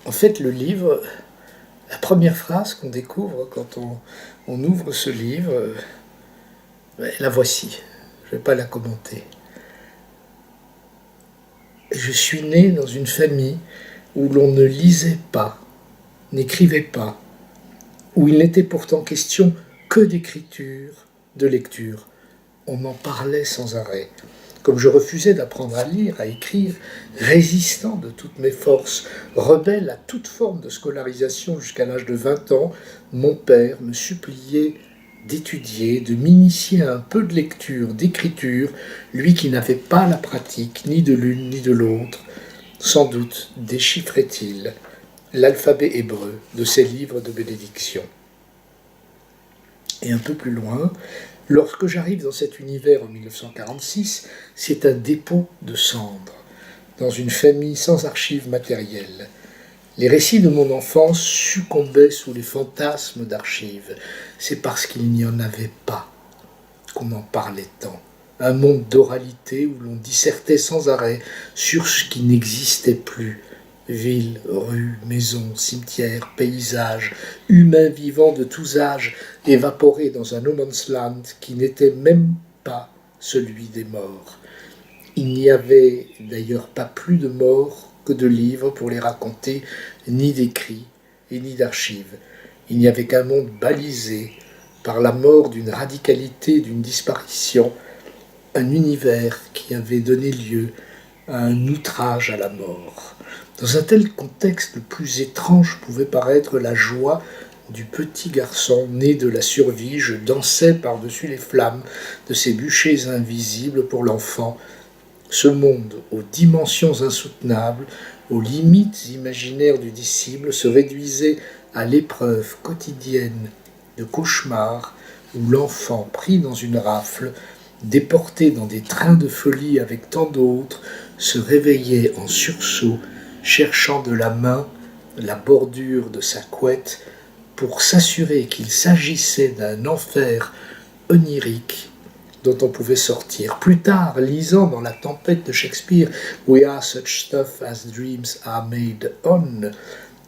En fait, le livre, la première phrase qu'on découvre quand on ouvre ce livre, la voici. Je ne vais pas la commenter. Je suis né dans une famille où l'on ne lisait pas, n'écrivait pas, où il n'était pourtant question que d'écriture, de lecture. On en parlait sans arrêt. Comme je refusais d'apprendre à lire, à écrire, résistant de toutes mes forces, rebelle à toute forme de scolarisation jusqu'à l'âge de 20 ans, mon père me suppliait d'étudier, de m'initier à un peu de lecture, d'écriture, lui qui n'avait pas la pratique ni de l'une ni de l'autre. Sans doute déchiffrait-il l'alphabet hébreu de ses livres de bénédiction. Et un peu plus loin, lorsque j'arrive dans cet univers en 1946, c'est un dépôt de cendres, dans une famille sans archives matérielles. Les récits de mon enfance succombaient sous les fantasmes d'archives. C'est parce qu'il n'y en avait pas qu'on en parlait tant. Un monde d'oralité où l'on dissertait sans arrêt sur ce qui n'existait plus. Villes, rues, maisons, cimetières, paysages, humains vivants de tous âges, évaporés dans un no man's land qui n'était même pas celui des morts. Il n'y avait d'ailleurs pas plus de morts que de livres pour les raconter, ni d'écrits et ni d'archives. Il n'y avait qu'un monde balisé par la mort d'une radicalité, d'une disparition, un univers qui avait donné lieu à un outrage à la mort. Dans un tel contexte, le plus étrange pouvait paraître la joie du petit garçon né de la survie. Je dansais par-dessus les flammes de ces bûchers invisibles pour l'enfant. Ce monde, aux dimensions insoutenables, aux limites imaginaires du disciple, se réduisait à l'épreuve quotidienne de cauchemar où l'enfant, pris dans une rafle, déporté dans des trains de folie avec tant d'autres, se réveillait en sursaut, cherchant de la main la bordure de sa couette pour s'assurer qu'il s'agissait d'un enfer onirique dont on pouvait sortir. Plus tard, lisant dans La Tempête de Shakespeare « We are such stuff as dreams are made on »,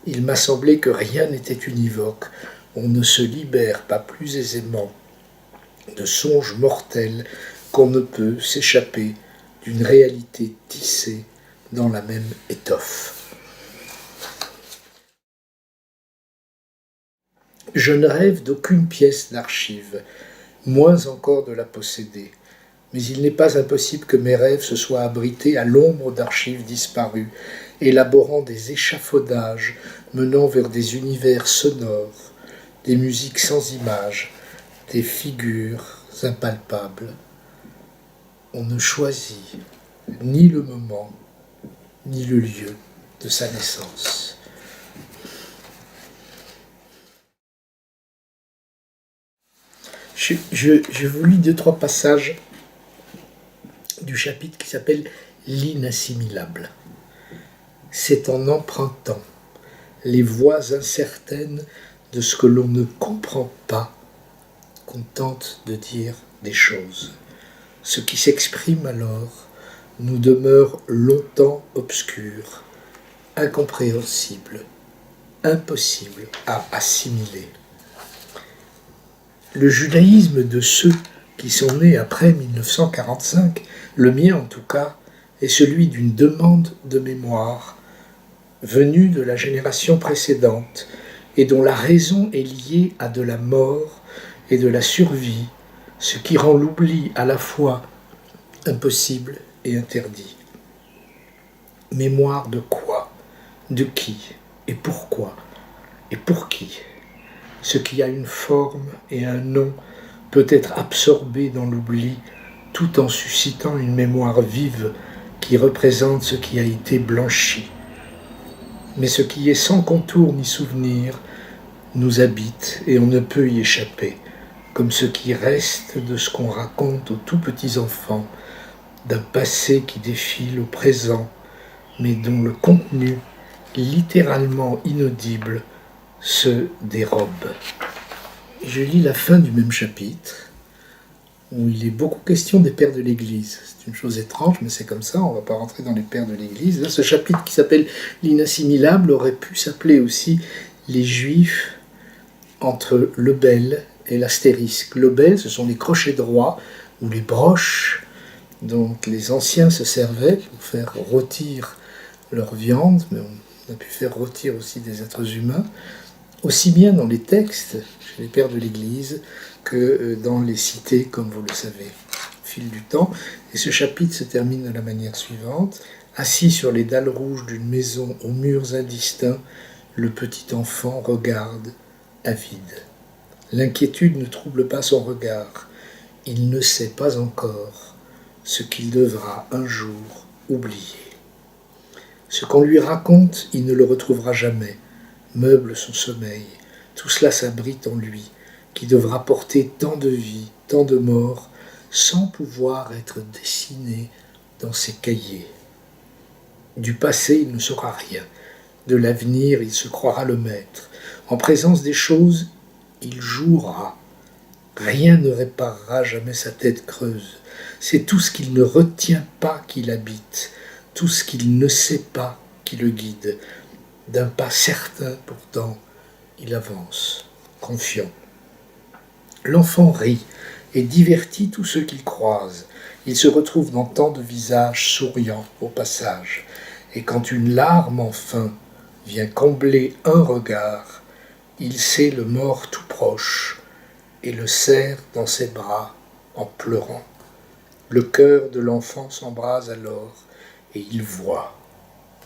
il m'a semblé que rien n'était univoque. On ne se libère pas plus aisément de songes mortels qu'on ne peut s'échapper d'une réalité tissée dans la même étoffe. Je ne rêve d'aucune pièce d'archive, moins encore de la posséder. Mais il n'est pas impossible que mes rêves se soient abrités à l'ombre d'archives disparues, élaborant des échafaudages menant vers des univers sonores, des musiques sans images, des figures impalpables. On ne choisit ni le moment, ni le lieu de sa naissance. Je vous lis 2-3 passages du chapitre qui s'appelle « L'inassimilable ». C'est en empruntant les voies incertaines de ce que l'on ne comprend pas qu'on tente de dire des choses. Ce qui s'exprime alors nous demeure longtemps obscur, incompréhensible, impossible à assimiler. Le judaïsme de ceux qui sont nés après 1945, le mien en tout cas, est celui d'une demande de mémoire venue de la génération précédente et dont la raison est liée à de la mort et de la survie, ce qui rend l'oubli à la fois impossible et interdit. Mémoire de quoi? De qui? Et pourquoi? Et pour qui? Ce qui a une forme et un nom peut être absorbé dans l'oubli tout en suscitant une mémoire vive qui représente ce qui a été blanchi. Mais ce qui est sans contour ni souvenir nous habite et on ne peut y échapper, comme ce qui reste de ce qu'on raconte aux tout petits enfants, d'un passé qui défile au présent, mais dont le contenu, littéralement inaudible, se dérobe. Je lis la fin du même chapitre. où il est beaucoup question des pères de l'Église. C'est une chose étrange, mais c'est comme ça, on ne va pas rentrer dans les pères de l'Église. Là, ce chapitre qui s'appelle l'inassimilable aurait pu s'appeler aussi les Juifs entre le bel et l'astérisque. Le bel, ce sont les crochets droits ou les broches dont les anciens se servaient pour faire rôtir leur viande, mais on a pu faire rôtir aussi des êtres humains, aussi bien dans les textes, chez les pères de l'Église, que dans les cités, comme vous le savez, au fil du temps. Et ce chapitre se termine de la manière suivante. Assis sur les dalles rouges d'une maison aux murs indistincts, le petit enfant regarde, avide. L'inquiétude ne trouble pas son regard. Il ne sait pas encore ce qu'il devra un jour oublier. Ce qu'on lui raconte, il ne le retrouvera jamais, meuble son sommeil. Tout cela s'abrite en lui, qui devra porter tant de vie, tant de morts, sans pouvoir être dessiné dans ses cahiers. Du passé, il ne saura rien. De l'avenir, il se croira le maître. En présence des choses, il jouera. Rien ne réparera jamais sa tête creuse. C'est tout ce qu'il ne retient pas qui l'habite, tout ce qu'il ne sait pas qui le guide. D'un pas certain, pourtant, il avance, confiant. L'enfant rit et divertit tous ceux qu'il croise. Il se retrouve dans tant de visages souriants au passage. Et quand une larme enfin vient combler un regard, il sait le mort tout proche et le serre dans ses bras en pleurant. Le cœur de l'enfant s'embrase alors et il voit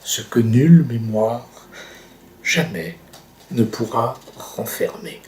ce que nulle mémoire jamais ne pourra renfermer.